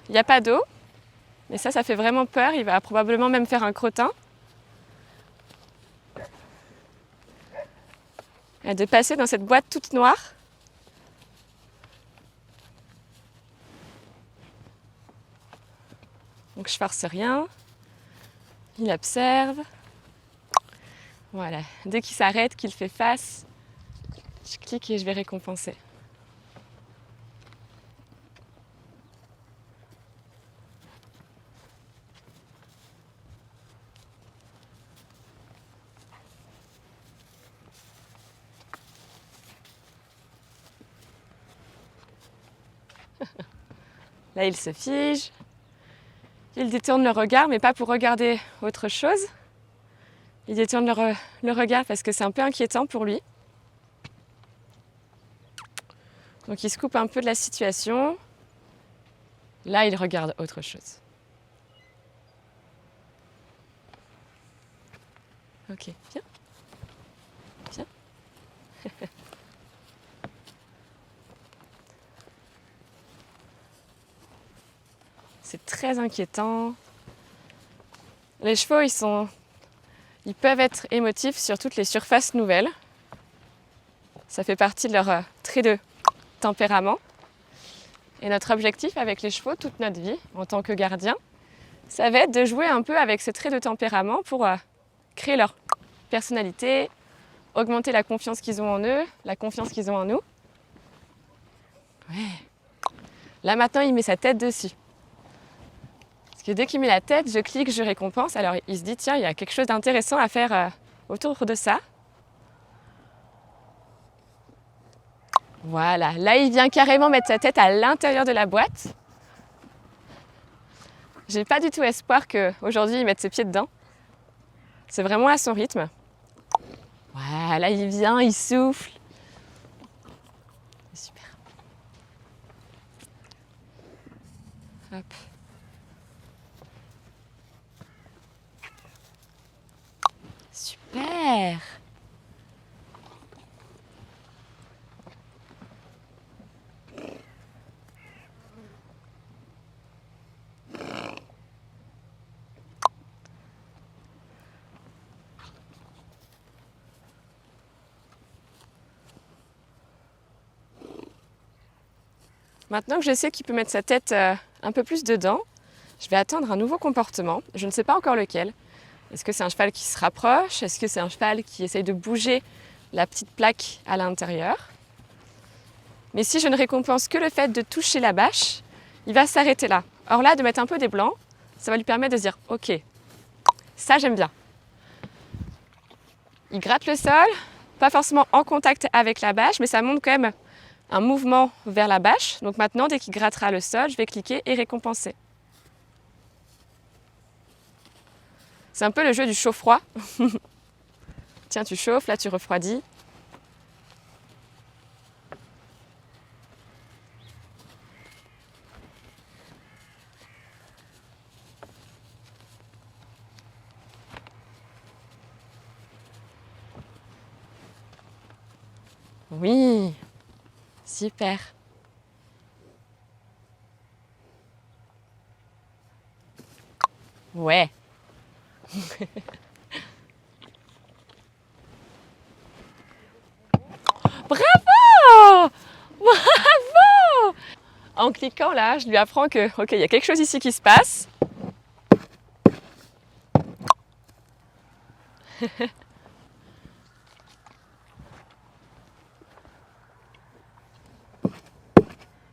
Il n'y a pas d'eau, mais ça fait vraiment peur. Il va probablement même faire un crottin. Et de passer dans cette boîte toute noire. Donc je force rien. Il observe. Voilà. Dès qu'il s'arrête, qu'il fait face, je clique et je vais récompenser. Là, il se fige. Il détourne le regard, mais pas pour regarder autre chose. Il détourne le regard parce que c'est un peu inquiétant pour lui. Donc il se coupe un peu de la situation. Là, il regarde autre chose. Ok, viens. Viens. C'est très inquiétant. Les chevaux, ils peuvent être émotifs sur toutes les surfaces nouvelles. Ça fait partie de leur trait de tempérament. Et notre objectif avec les chevaux, toute notre vie, en tant que gardien, ça va être de jouer un peu avec ces traits de tempérament pour créer leur personnalité, augmenter la confiance qu'ils ont en eux, la confiance qu'ils ont en nous. Ouais. Là maintenant, il met sa tête dessus. Parce que dès qu'il met la tête, je clique, je récompense. Alors il se dit, tiens, il y a quelque chose d'intéressant à faire autour de ça. Voilà, là il vient carrément mettre sa tête à l'intérieur de la boîte. J'ai pas du tout espoir qu'aujourd'hui il mette ses pieds dedans. C'est vraiment à son rythme. Voilà, il vient, il souffle. C'est super. Hop. Super. Maintenant que je sais qu'il peut mettre sa tête un peu plus dedans, je vais attendre un nouveau comportement. Je ne sais pas encore lequel. Est-ce que c'est un cheval qui se rapproche? Est-ce que c'est un cheval qui essaye de bouger la petite plaque à l'intérieur? Mais si je ne récompense que le fait de toucher la bâche, il va s'arrêter là. Or là, de mettre un peu des blancs, ça va lui permettre de se dire « Ok, ça j'aime bien ». Il gratte le sol, pas forcément en contact avec la bâche, mais ça montre quand même un mouvement vers la bâche. Donc maintenant, dès qu'il grattera le sol, je vais cliquer et récompenser. C'est un peu le jeu du chaud-froid. Tiens, tu chauffes, là tu refroidis. Oui, super. Ouais. Bravo! Bravo! En cliquant là, je lui apprends que, ok, il y a quelque chose ici qui se passe.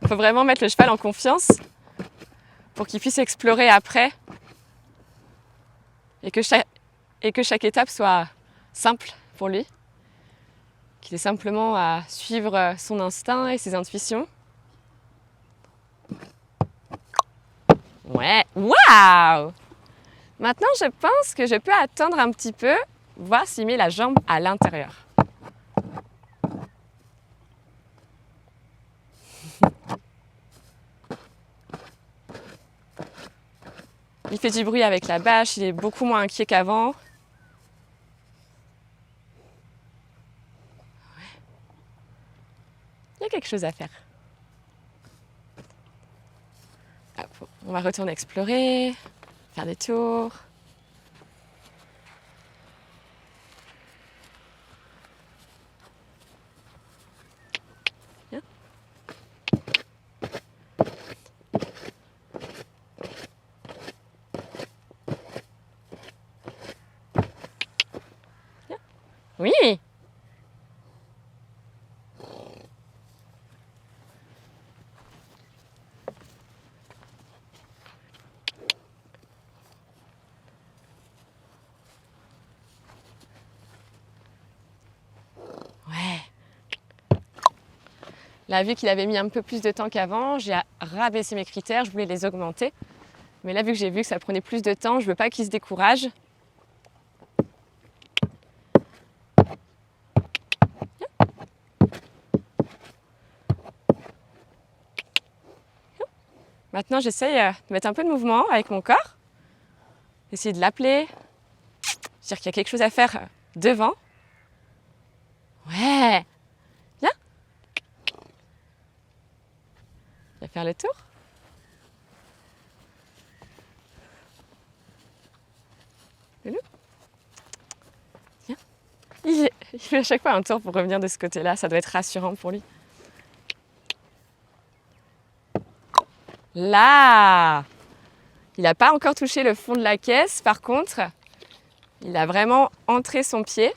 Il faut vraiment mettre le cheval en confiance pour qu'il puisse explorer après et que chaque étape soit simple pour lui, qu'il ait simplement à suivre son instinct et ses intuitions. Ouais, waouh! Maintenant, je pense que je peux attendre un petit peu, voir s'il met la jambe à l'intérieur. Il fait du bruit avec la bâche, il est beaucoup moins inquiet qu'avant. Il y a quelque chose à faire. Ah, On va retourner explorer, faire des tours. Viens. Viens. Oui! Là, vu qu'il avait mis un peu plus de temps qu'avant, j'ai rabaissé mes critères, je voulais les augmenter. Mais là, vu que j'ai vu que ça prenait plus de temps, je ne veux pas qu'il se décourage. Maintenant, j'essaye de mettre un peu de mouvement avec mon corps. Essayer de l'appeler. Dire qu'il y a quelque chose à faire devant. Ouais! Viens! Viens faire le tour. Loulou. Viens. Il fait à chaque fois un tour pour revenir de ce côté-là. Ça doit être rassurant pour lui. Là! Il n'a pas encore touché le fond de la caisse. Par contre, il a vraiment entré son pied.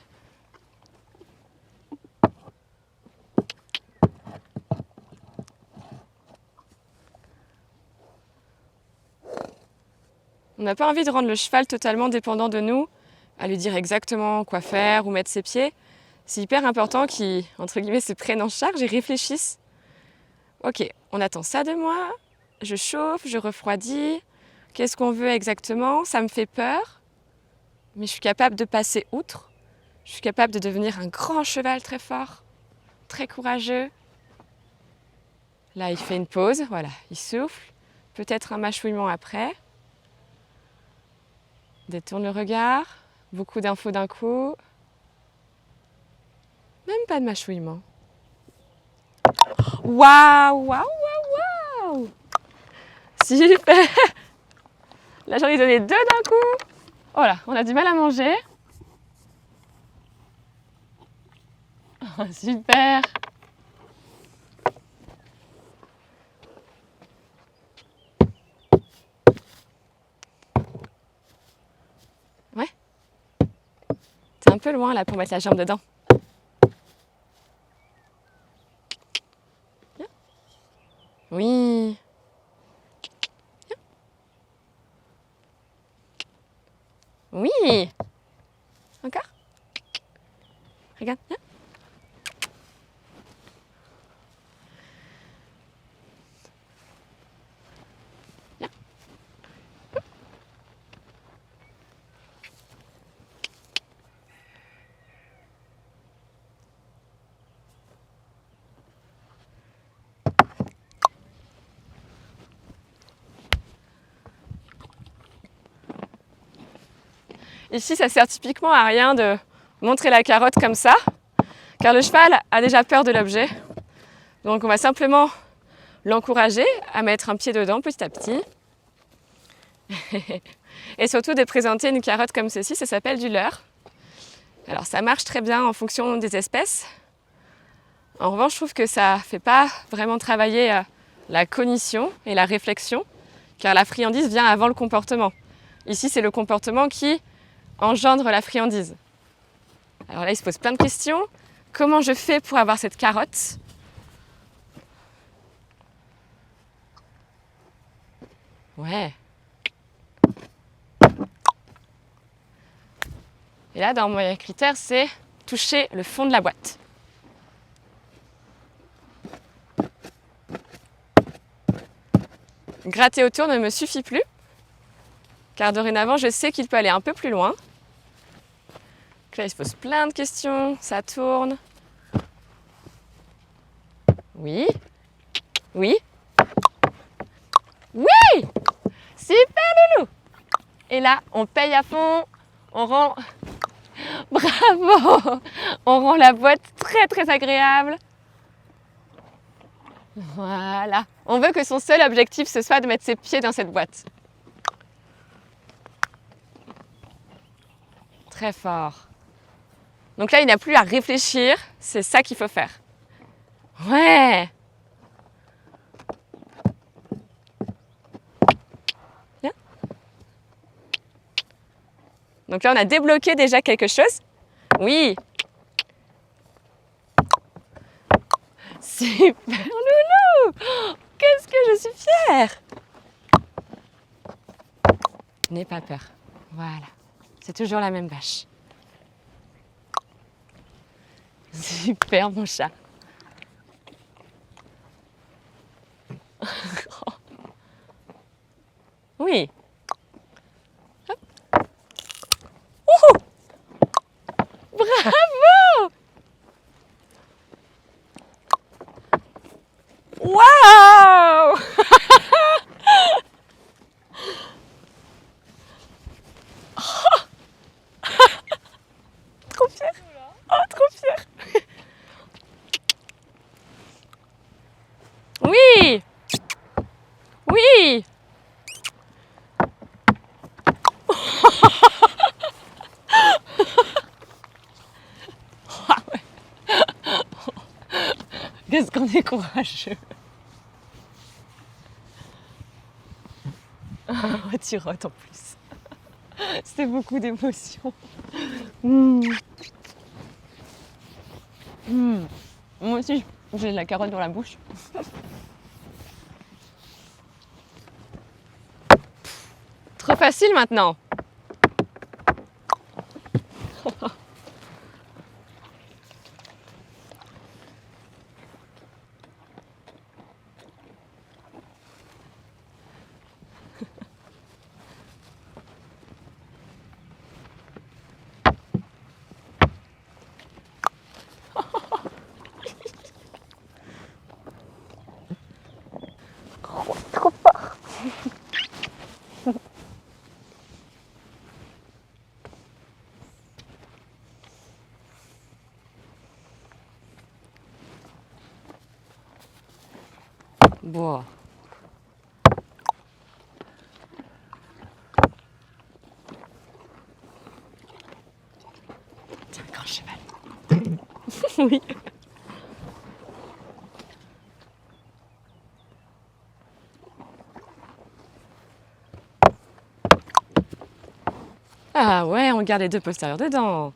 On n'a pas envie de rendre le cheval totalement dépendant de nous, à lui dire exactement quoi faire, où mettre ses pieds. C'est hyper important qu'il, entre guillemets, se prenne en charge et réfléchisse. Ok, on attend ça de moi, je chauffe, je refroidis, qu'est-ce qu'on veut exactement? Ça me fait peur, mais je suis capable de passer outre. Je suis capable de devenir un grand cheval très fort, très courageux. Là, il fait une pause, voilà, il souffle, peut-être un mâchouillement après. Détourne le regard, beaucoup d'infos d'un coup. Même pas de mâchouillement. Waouh, waouh, waouh, waouh! Super! Là, j'en ai donné 2 d'un coup. Oh là, on a du mal à manger. Oh, super! Ouais. T'es un peu loin là pour mettre la jambe dedans. Viens. Oui. Viens. Oui. Encore. Regarde. Viens. Viens. Ici, ça sert typiquement à rien de montrer la carotte comme ça, car le cheval a déjà peur de l'objet. Donc on va simplement l'encourager à mettre un pied dedans petit à petit. Et surtout de présenter une carotte comme ceci, ça s'appelle du leurre. Alors ça marche très bien en fonction des espèces. En revanche, je trouve que ça ne fait pas vraiment travailler la cognition et la réflexion, car la friandise vient avant le comportement. Ici, c'est le comportement qui engendre la friandise. Alors là, il se pose plein de questions. Comment je fais pour avoir cette carotte ? Ouais. Et là, dans mon critère, c'est toucher le fond de la boîte. Gratter autour ne me suffit plus, car dorénavant, je sais qu'il peut aller un peu plus loin. Donc là, il se pose plein de questions, ça tourne. Oui. Oui. Oui! Super loulou! Et là, on paye à fond, on rend... Bravo! On rend la boîte très très agréable. Voilà. On veut que son seul objectif, ce soit de mettre ses pieds dans cette boîte. Très fort. Donc là, il n'a plus à réfléchir. C'est ça qu'il faut faire. Ouais. Bien. Donc là, on a débloqué déjà quelque chose. Oui. Super, loulou! Qu'est-ce que je suis fière! N'aie pas peur. Voilà. C'est toujours la même vache. Super, mon chat. Oui. Hop. Ouhou! Bravo! Waouh! Trop fière. Oh, trop fière. Oui. Oui. Ah ouais. Qu'est-ce qu'on est courageux. Tu rotes en plus. C'était beaucoup d'émotions. Moi aussi, j'ai de la carotte dans la bouche. Trop facile maintenant. Trop fort. Bon. C'est un grand cheval. Oui. Ah ouais, on garde les deux postérieurs dedans.